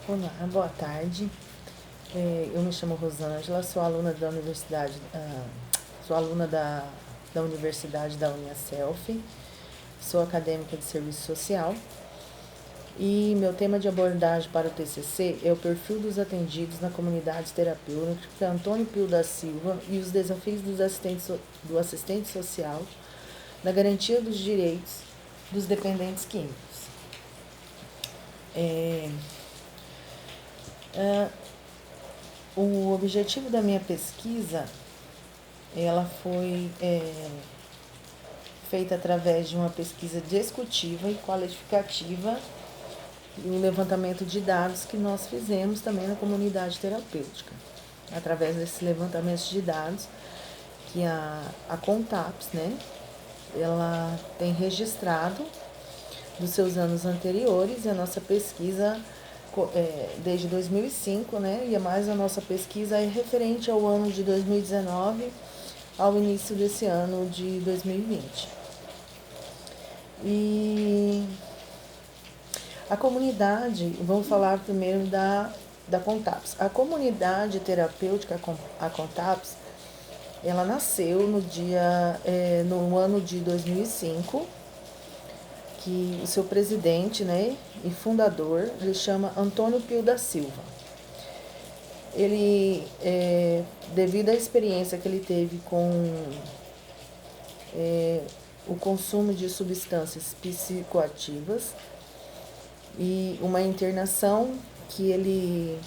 Olá, boa tarde. Eu me chamo Rosângela, sou aluna da Universidade, sou aluna da Universidade da Uniaself, sou acadêmica de serviço social e meu tema de abordagem para o TCC é o perfil dos atendidos na comunidade terapêutica Antônio Pio da Silva e os desafios do assistente social na garantia dos direitos dos dependentes químicos. O objetivo da minha pesquisa, ela foi feita através de uma pesquisa discutiva e qualificativa e um levantamento de dados que nós fizemos também na comunidade terapêutica. Através desses levantamentos de dados que a Contaps, né, ela tem registrado dos seus anos anteriores e a nossa pesquisa desde 2005, né? E mais a nossa pesquisa é referente ao ano de 2019 ao início desse ano de 2020. E a comunidade, vamos falar primeiro da Contaps. A comunidade terapêutica, a Contaps, ela nasceu no ano de 2005, que o seu presidente, né, e fundador, ele chama Antônio Pio da Silva. Ele, devido à experiência que ele teve com o consumo de substâncias psicoativas e uma internação que ele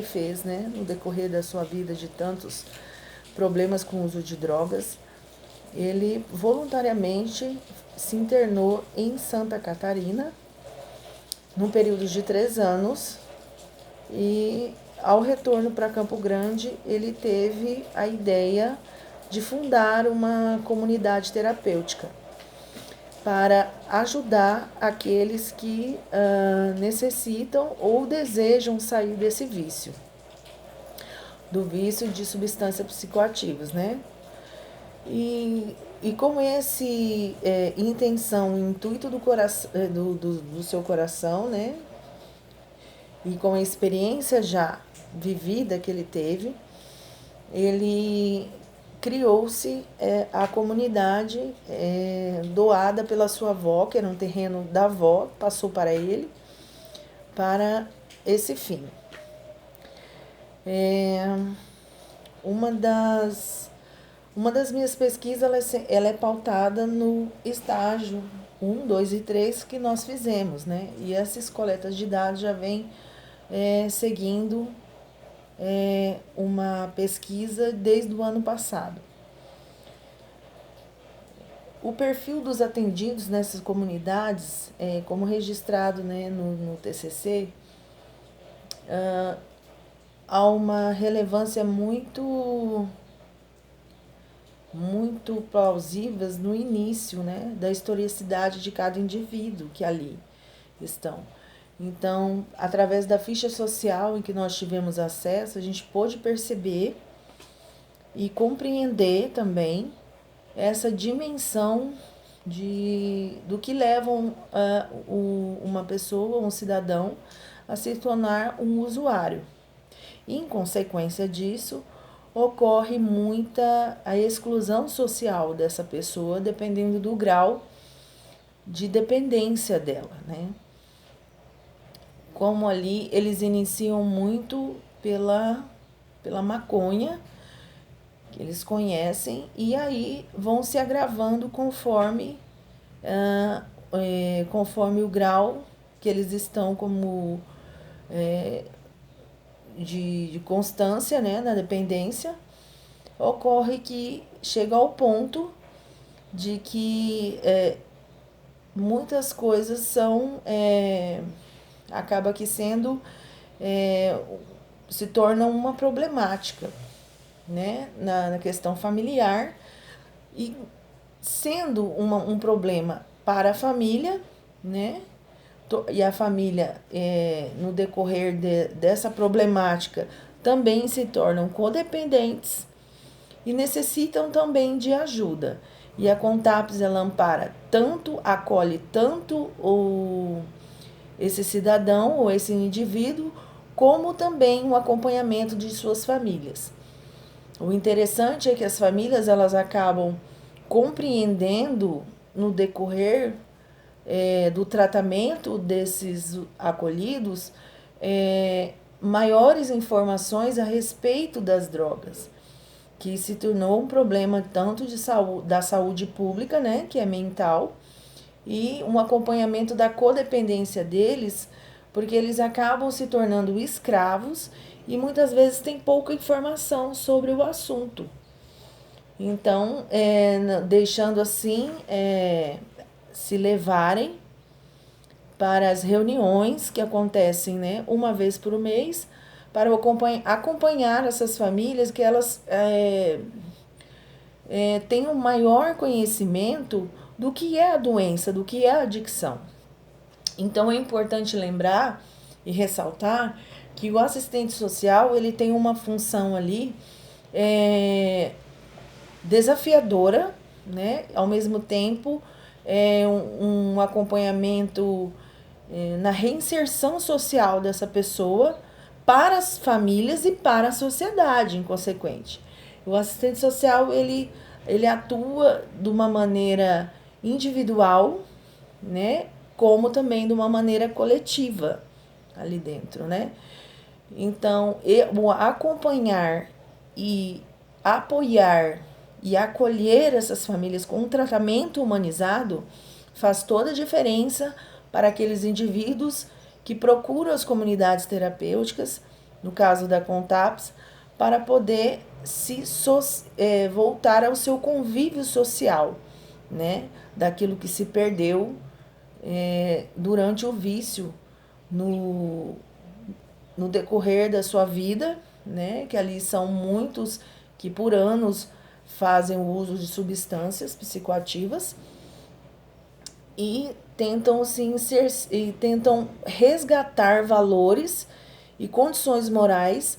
fez, né, no decorrer da sua vida de tantos problemas com o uso de drogas, ele voluntariamente se internou em Santa Catarina, num período de 3 anos, e ao retorno para Campo Grande, ele teve a ideia de fundar uma comunidade terapêutica para ajudar aqueles que necessitam ou desejam sair desse vício, do vício de substâncias psicoativas, né? E com esse intenção, intuito do coração, do seu coração, né? E com a experiência já vivida que ele teve, ele criou-se a comunidade doada pela sua avó, que era um terreno da avó, passou para ele, para esse fim. Uma das minhas pesquisas, ela é pautada no estágio 1, 2 e 3 que nós fizemos, né? E essas coletas de dados já vêm seguindo uma pesquisa desde o ano passado. O perfil dos atendidos nessas comunidades, como registrado, né, no TCC, há uma relevância muito plausíveis no início, né, da historicidade de cada indivíduo que ali estão. Então, através da ficha social em que nós tivemos acesso, a gente pôde perceber e compreender também essa dimensão do que leva uma pessoa, um cidadão, a se tornar um usuário. E, em consequência disso, ocorre muita a exclusão social dessa pessoa, dependendo do grau de dependência dela, né? Como ali eles iniciam muito pela maconha, que eles conhecem, e aí vão se agravando conforme o grau que eles estão como de constância, né, na dependência. Ocorre que chega ao ponto de que muitas coisas são acaba que sendo se tornam uma problemática, né, na questão familiar, e sendo um problema para a família, né, e a família no decorrer dessa problemática também se tornam codependentes e necessitam também de ajuda. E a Contaps, ela ampara acolhe tanto esse cidadão ou esse indivíduo, como também o acompanhamento de suas famílias. O interessante é que as famílias elas acabam compreendendo no decorrer do tratamento desses acolhidos maiores informações a respeito das drogas, que se tornou um problema tanto da saúde pública, né, que é mental, e um acompanhamento da codependência deles, porque eles acabam se tornando escravos e muitas vezes tem pouca informação sobre o assunto. Então, deixando assim, se levarem para as reuniões que acontecem, né, uma vez por mês, para acompanhar essas famílias, que elas tenham maior conhecimento do que é a doença, do que é a adicção. Então é importante lembrar e ressaltar que o assistente social ele tem uma função ali desafiadora, né? Ao mesmo tempo um acompanhamento na reinserção social dessa pessoa para as famílias e para a sociedade, em consequente. O assistente social ele atua de uma maneira individual, né, como também de uma maneira coletiva ali dentro, né? Então, acompanhar e apoiar e acolher essas famílias com um tratamento humanizado faz toda a diferença para aqueles indivíduos que procuram as comunidades terapêuticas, no caso da Contaps, para poder voltar ao seu convívio social, né? Daquilo que se perdeu durante o vício no decorrer da sua vida, né? Que ali são muitos que por anos fazem o uso de substâncias psicoativas e tentam tentam resgatar valores e condições morais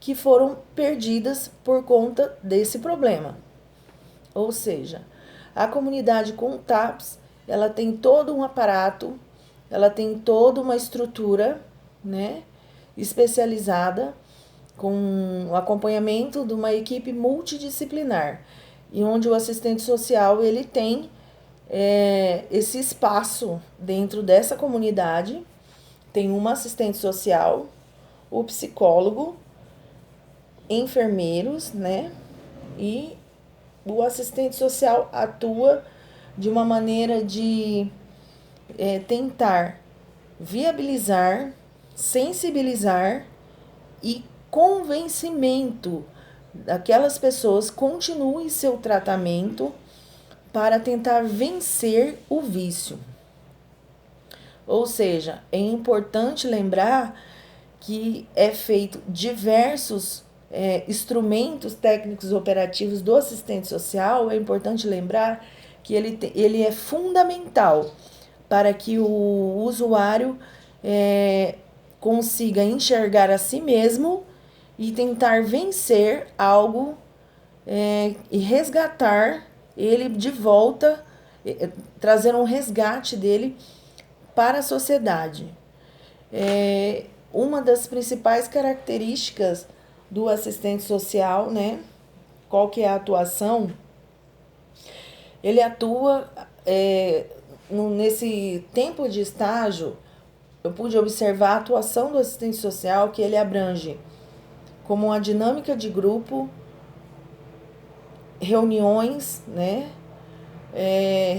que foram perdidas por conta desse problema. Ou seja, a comunidade Contaps, ela tem todo um aparato, ela tem toda uma estrutura, né, especializada com o acompanhamento de uma equipe multidisciplinar, e onde o assistente social ele tem esse espaço dentro dessa comunidade. Tem uma assistente social, o psicólogo, enfermeiros, né? E o assistente social atua de uma maneira de tentar viabilizar, sensibilizar e convencimento daquelas pessoas continuem seu tratamento para tentar vencer o vício. Ou seja, é importante lembrar que é feito diversos instrumentos técnicos operativos do assistente social. É importante lembrar que ele é fundamental para que o usuário consiga enxergar a si mesmo e tentar vencer algo e resgatar ele de volta, trazer um resgate dele para a sociedade. Uma das principais características do assistente social, né? Qual que é a atuação? Ele atua nesse tempo de estágio. Eu pude observar a atuação do assistente social, que ele abrange como uma dinâmica de grupo, reuniões, né?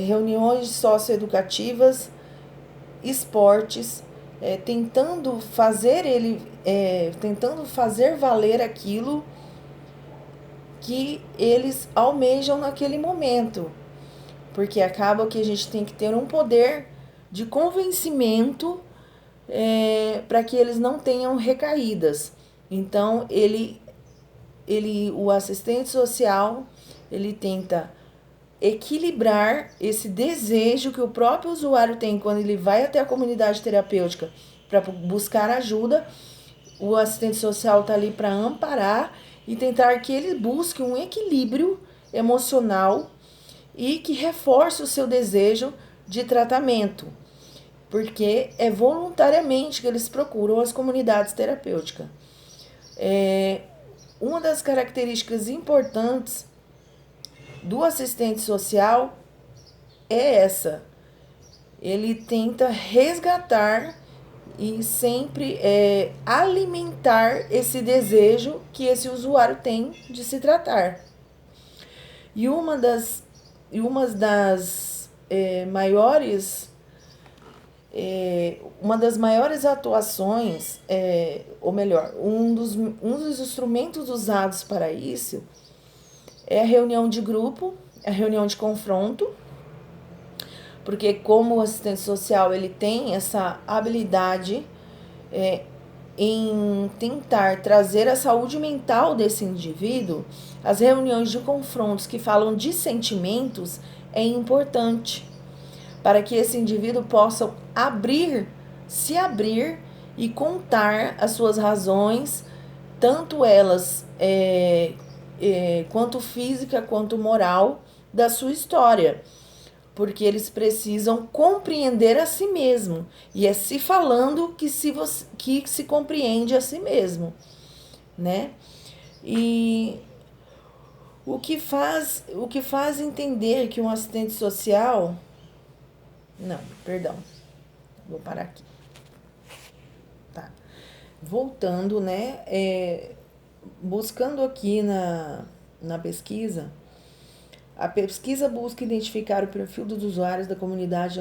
Reuniões socioeducativas, esportes, tentando fazer valer aquilo que eles almejam naquele momento, porque acaba que a gente tem que ter um poder de convencimento para que eles não tenham recaídas. Então, o assistente social, ele tenta equilibrar esse desejo que o próprio usuário tem quando ele vai até a comunidade terapêutica para buscar ajuda. O assistente social está ali para amparar e tentar que ele busque um equilíbrio emocional e que reforce o seu desejo de tratamento. porque é voluntariamente que eles procuram as comunidades terapêuticas. Uma das características importantes do assistente social é essa. Ele tenta resgatar e sempre alimentar esse desejo que esse usuário tem de se tratar. E uma das maiores atuações, ou melhor, um dos instrumentos usados para isso é a reunião de grupo, a reunião de confronto, porque como o assistente social ele tem essa habilidade em tentar trazer a saúde mental desse indivíduo, as reuniões de confrontos que falam de sentimentos é importante para que esse indivíduo possa se abrir e contar as suas razões, tanto elas quanto física quanto moral da sua história. Porque eles precisam compreender a si mesmo. E é se falando que se compreende a si mesmo, né? E o que faz entender que um assistente social... Não, perdão. Vou parar aqui. Tá. Voltando, né? Buscando aqui na pesquisa... A pesquisa busca identificar o perfil dos usuários da comunidade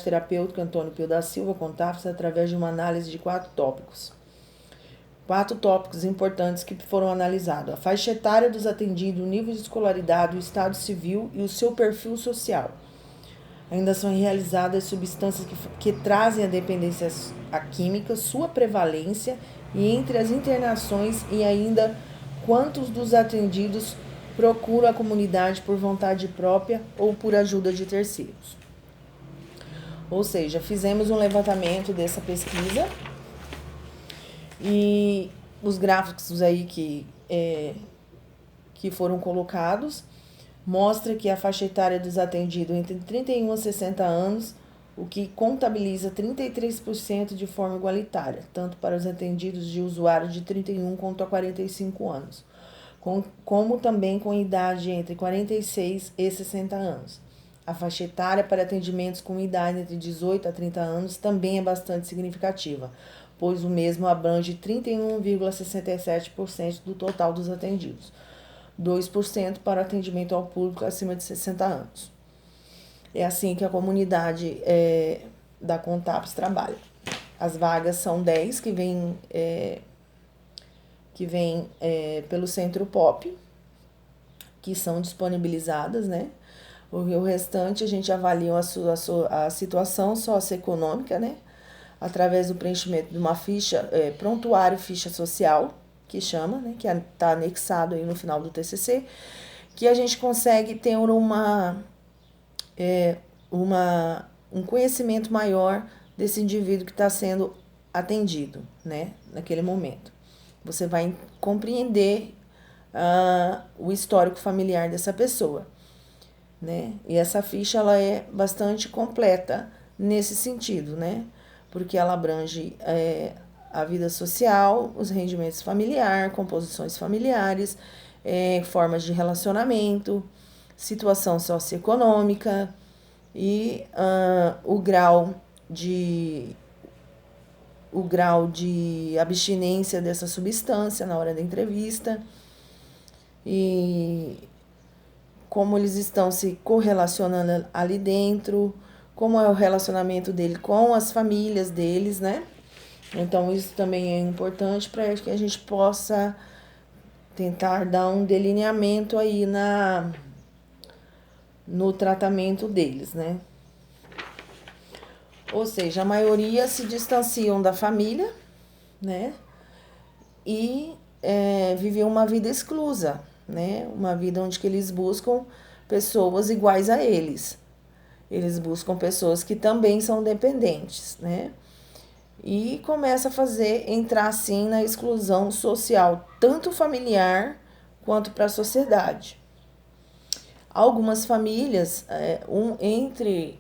terapêutica Antônio Pio da Silva Contáfis através de uma análise de 4 tópicos. 4 tópicos importantes que foram analisados: a faixa etária dos atendidos, o nível de escolaridade, o estado civil e o seu perfil social. Ainda são realizadas substâncias que trazem a dependência química, sua prevalência e entre as internações e ainda quantos dos atendidos procuram a comunidade por vontade própria ou por ajuda de terceiros. Ou seja, fizemos um levantamento dessa pesquisa e os gráficos aí que foram colocados mostra que a faixa etária dos atendidos entre 31 a 60 anos, o que contabiliza 33% de forma igualitária, tanto para os atendidos de usuários de 31 quanto a 45 anos. Como também com idade entre 46 e 60 anos. A faixa etária para atendimentos com idade entre 18 a 30 anos também é bastante significativa, pois o mesmo abrange 31,67% do total dos atendidos, 2% para atendimento ao público acima de 60 anos. É assim que a comunidade da Contápis trabalha. As vagas são 10 que vêm pelo Centro Pop, que são disponibilizadas, né? O restante a gente avalia a situação socioeconômica, né? Através do preenchimento de uma ficha, prontuário ficha social, que chama, né? Que está anexado aí no final do TCC, que a gente consegue ter um conhecimento maior desse indivíduo que está sendo atendido, né? Naquele momento. Você vai compreender o histórico familiar dessa pessoa, né? E essa ficha ela é bastante completa nesse sentido, né? Porque ela abrange a vida social, os rendimentos familiares, composições familiares, formas de relacionamento, situação socioeconômica e o grau de abstinência dessa substância na hora da entrevista e como eles estão se correlacionando ali dentro, como é o relacionamento dele com as famílias deles, né? Então isso também é importante para que a gente possa tentar dar um delineamento aí no tratamento deles, né? Ou seja, a maioria se distanciam da família, né? E vivem uma vida exclusa, né? Uma vida onde que eles buscam pessoas iguais a eles. Eles buscam pessoas que também são dependentes, né? E começa a entrar assim na exclusão social, tanto familiar quanto para a sociedade. Algumas famílias, entre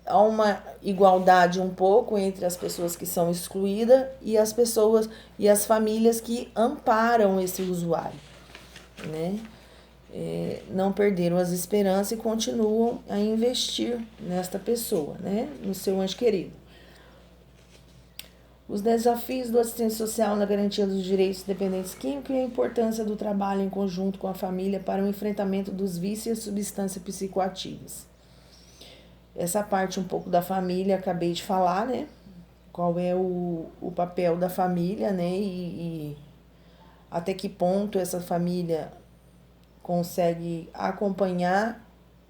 há uma igualdade um pouco entre as pessoas que são excluídas e as pessoas e as famílias que amparam esse usuário, né? Não perderam as esperanças e continuam a investir nesta pessoa, né? No seu ente querido. Os desafios do assistente social na garantia dos direitos dependentes químicos e a importância do trabalho em conjunto com a família para o enfrentamento dos vícios e substâncias psicoativas. Essa parte um pouco da família, acabei de falar, né? Qual é o papel da família, né? E até que ponto essa família consegue acompanhar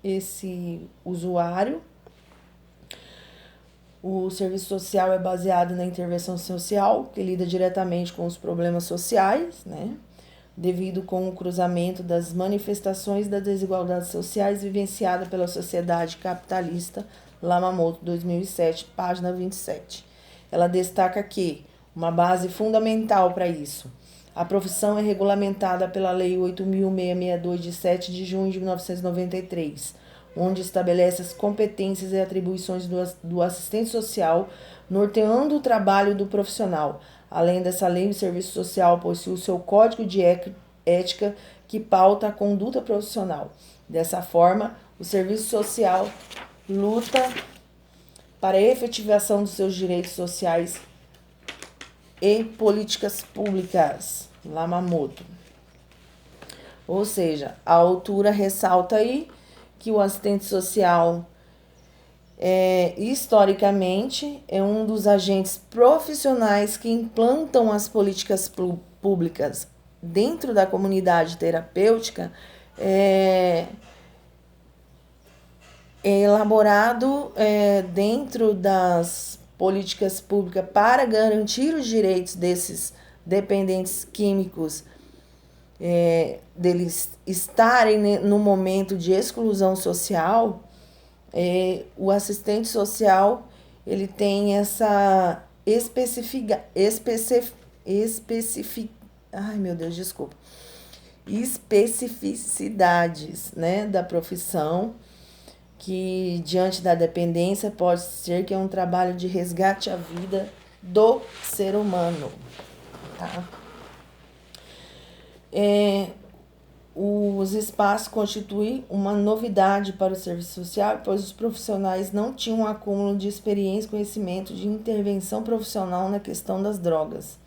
esse usuário. O serviço social é baseado na intervenção social, que lida diretamente com os problemas sociais, né? Devido com o cruzamento das manifestações das desigualdades sociais vivenciada pela sociedade capitalista, Lamamoto, 2007, página 27. Ela destaca que uma base fundamental para isso. A profissão é regulamentada pela Lei 8.662, de 7 de junho de 1993, onde estabelece as competências e atribuições do assistente social, norteando o trabalho do profissional. Além dessa lei, o serviço social possui o seu código de ética que pauta a conduta profissional. Dessa forma, o serviço social luta para a efetivação dos seus direitos sociais e políticas públicas. Lamamoto. Ou seja, a autora ressalta aí que o assistente social historicamente é um dos agentes profissionais que implantam as políticas públicas dentro da comunidade terapêutica, é elaborado dentro das políticas públicas para garantir os direitos desses dependentes químicos, deles estarem no momento de exclusão social. O assistente social ele tem essa especificidades, né, da profissão, que diante da dependência pode ser que é um trabalho de resgate à vida do ser humano, tá? Os espaços constituem uma novidade para o serviço social, pois os profissionais não tinham um acúmulo de experiência e conhecimento de intervenção profissional na questão das drogas.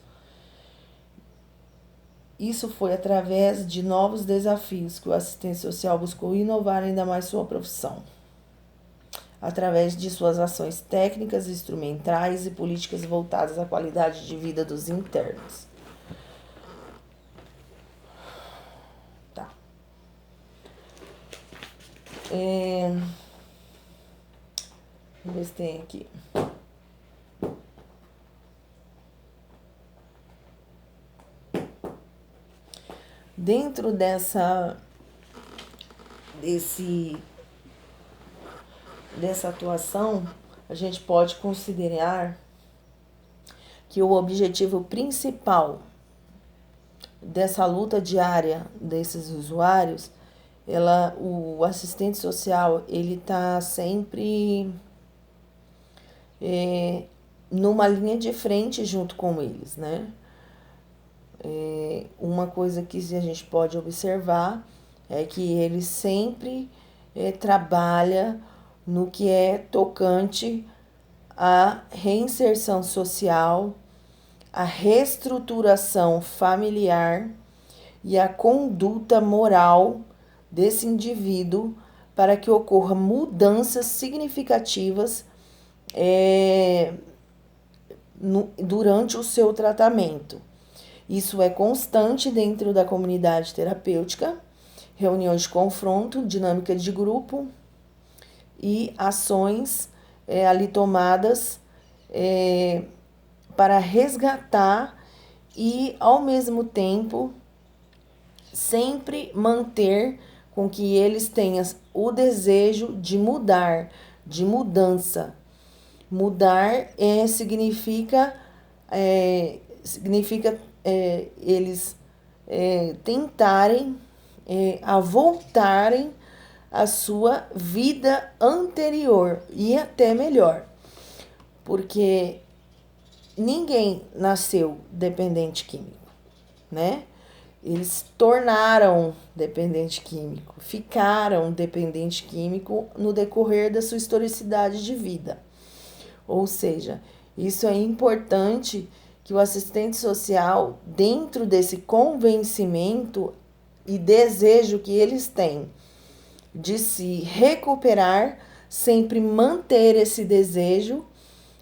Isso foi através de novos desafios que o assistente social buscou inovar ainda mais sua profissão, através de suas ações técnicas, instrumentais e políticas voltadas à qualidade de vida dos internos. Vamos ver se tem aqui. Dentro dessa atuação, a gente pode considerar que o objetivo principal dessa luta diária desses usuários, o assistente social, ele está sempre numa linha de frente junto com eles, né? Uma coisa que a gente pode observar é que ele sempre trabalha no que é tocante à reinserção social, à reestruturação familiar e à conduta moral desse indivíduo para que ocorram mudanças significativas durante o seu tratamento. Isso é constante dentro da comunidade terapêutica, reuniões de confronto, dinâmica de grupo e ações ali tomadas para resgatar e, ao mesmo tempo, sempre manter com que eles tenham o desejo de mudar, de mudança. Mudar significa eles tentarem a voltarem a sua vida anterior e até melhor, porque ninguém nasceu dependente químico, né? Eles tornaram dependente químico, ficaram dependente químico no decorrer da sua historicidade de vida. Ou seja, isso é importante que o assistente social, dentro desse convencimento e desejo que eles têm de se recuperar, sempre manter esse desejo,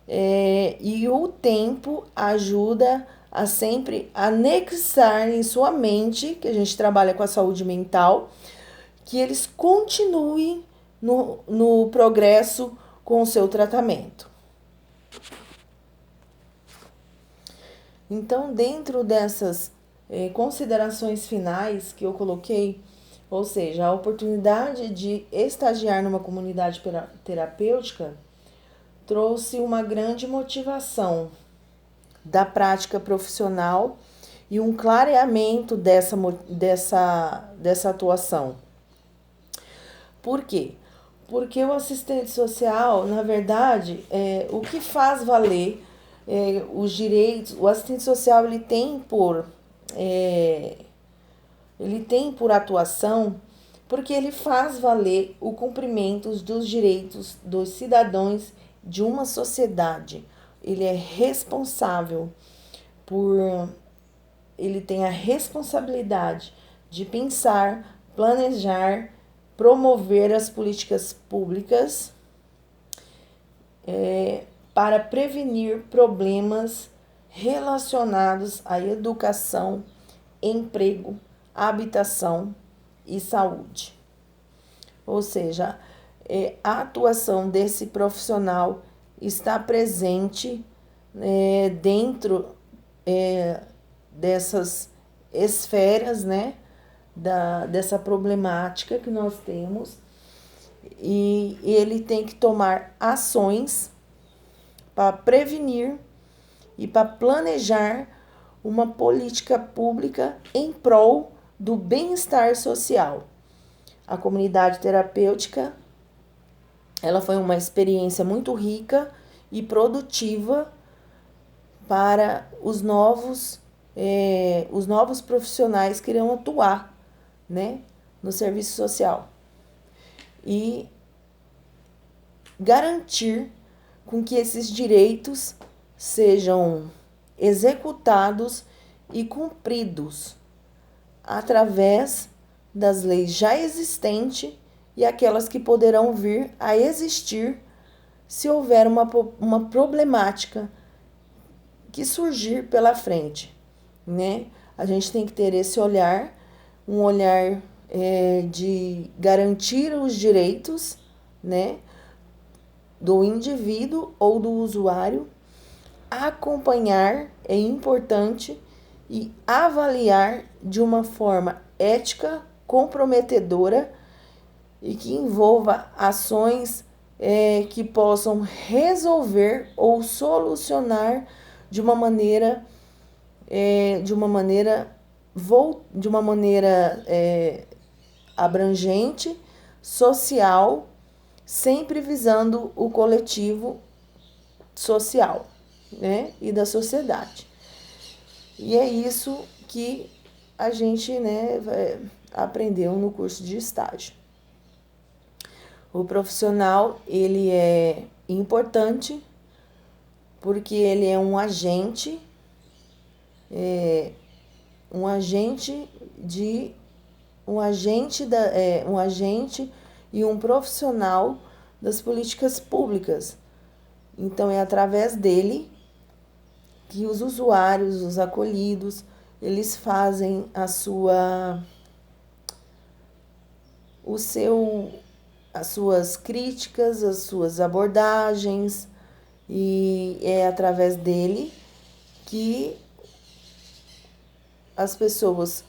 e o tempo ajuda a sempre anexar em sua mente, que a gente trabalha com a saúde mental, que eles continuem no progresso com o seu tratamento. Então, dentro dessas considerações finais que eu coloquei, ou seja, a oportunidade de estagiar numa comunidade terapêutica trouxe uma grande motivação da prática profissional e um clareamento dessa atuação. Por quê? Porque o assistente social, na verdade, o que faz valer os direitos, o assistente social ele tem por atuação, porque ele faz valer o cumprimento dos direitos dos cidadãos de uma sociedade. Ele é responsável ele tem a responsabilidade de pensar, planejar, promover as políticas públicas para prevenir problemas relacionados à educação, emprego, habitação e saúde. Ou seja, a atuação desse profissional está presente dentro dessas esferas, né, dessa problemática que nós temos, e ele tem que tomar ações para prevenir e para planejar uma política pública em prol do bem-estar social. A comunidade terapêutica, ela foi uma experiência muito rica e produtiva para os novos profissionais que irão atuar, né, no serviço social e garantir com que esses direitos sejam executados e cumpridos através das leis já existentes e aquelas que poderão vir a existir se houver uma problemática que surgir pela frente, né? A gente tem que ter esse olhar, um olhar de garantir os direitos, né, do indivíduo ou do usuário, acompanhar é importante e avaliar de uma forma ética, comprometedora e que envolva ações que possam resolver ou solucionar de uma maneira abrangente, social, sempre visando o coletivo social, né, e da sociedade. E é isso que a gente, né, aprendeu no curso de estágio. O profissional, ele é importante porque ele é um agente e um profissional das políticas públicas. Então, é através dele que os usuários, os acolhidos, eles fazem as suas críticas, as suas abordagens, e é através dele que as pessoas